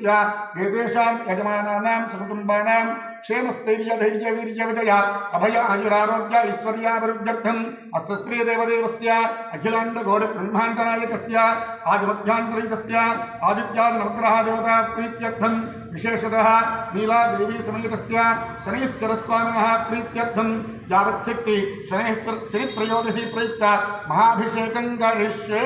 देवदेवस्य एतेषां यजमानानां सकुटुम्बानां क्षेमस्थैर्यधैर्यवीर्यविजय अभय आयुरारोग्य ऐश्वर्याभिवृद्ध्यर्थम् अस्य श्रीदेवदेवस्य अखिलाण्डगोडब्रह्माण्डनायकस्य आदिमध्यान्तरहितस्य आदित्यादिनवग्रह देवता प्रीत्यर्थम् विशेषतः नीलादेवी समेतस्य शनैश्चरस्वामिनः प्रीत्यर्थं यावच्छक्ति शनित्रयोदशी प्रयुक्त महाभिषेकं करिष्ये।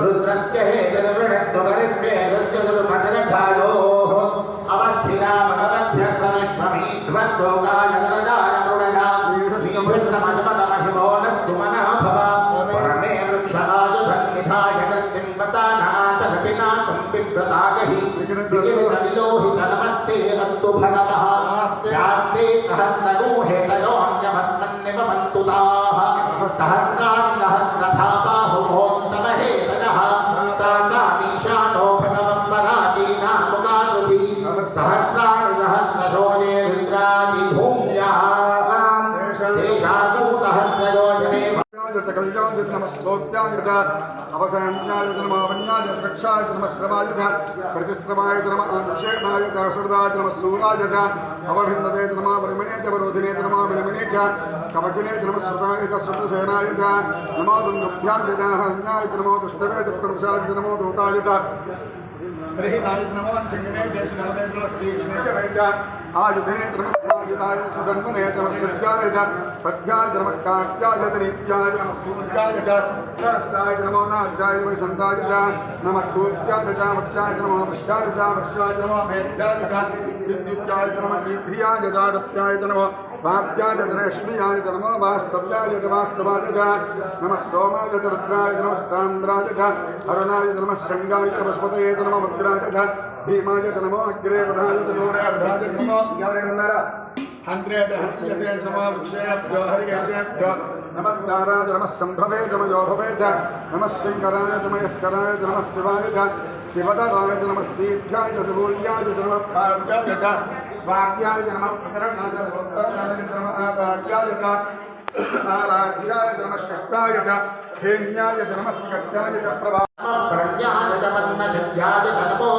रुद्रस्य हेतुर्वृणत्वरित्वेदस्य अवस्थिरा भगवद्भ्यस्तमिष्ममीध्वस्तोकाय नरदाय मृडनामहिमोनस्तुमनः भव परमे वृक्षराज सन्निधाय गतिम्बतानाथरपिनाथं बिभ्रतागहि विगिरितविलोहित नमस्ते अस्तु भगवः यास्ते सहस्रगोहेतयोऽन्यभस्मन्निवमन्तुताः सहस्राणि सहस्रधा बाहुमोस्तमहेतजः सामीशानो भगवम्बरादीनामुगानुधि सहस्राणि सहस्रशोजे रुद्रादि भूम्याः तेषासु सहस्रयोजने नमस्लोक्याय अवसरण्याय नमवन्याय रक्षाय नमश्रवाय प्रतिश्रवाय नम अंशेनाय सरदाय नमसूराय अवभिन्नते नम वरिमणे वरोधिने नम वरिमणे कवचने नमस्रुताय श्रुतसेनाय नमो दुर्गभ्याय नमो दुष्टवे प्रवशाय नमो दूताय गृहीताय नमो शङ्गिने देशनमदेन्द्रस्तीक्ष्णेशवे आयुधने नमस्कार्यताय सुगन्धने नमस्सुर्याय पद्याय नमस्कार्याय नित्याय नमस्सूर्याय सरस्ताय नमो नाद्याय वैशन्ताय नमस्सूर्याय मत्याय नमो वश्याय वश्याय नमो मेध्याय विद्युत्याय नमः ईध्याय दादत्याय नमो वाप्याय रेश्म्याय नमो वास्तव्याय वास्तवाय नमः सोमाय रुद्राय नमस्तान्द्राय अरुणाय नमः शङ्गाय वस्पतये नमो वज्राय भीमाय नमो अग्रे वधाय नमो रेवधाय नमो यावरेन्नारा हन्द्रेय हरियसे नमो वृक्षेभ्यो हरियसेभ्यो नमस्काराय नमः संभवे नमयोभवे नमः शङ्कराय नमस्कराय नमः शिवाय शिवदराय नमस्तीभ्याय दूल्याय नमः पार्याय स्वाध्याय नमः प्रकरणाय नमः आदार्याय आराध्याय नमः शक्ताय हेम्याय नमः स्कट्याय प्रभा प्रज्ञाय नमः नमो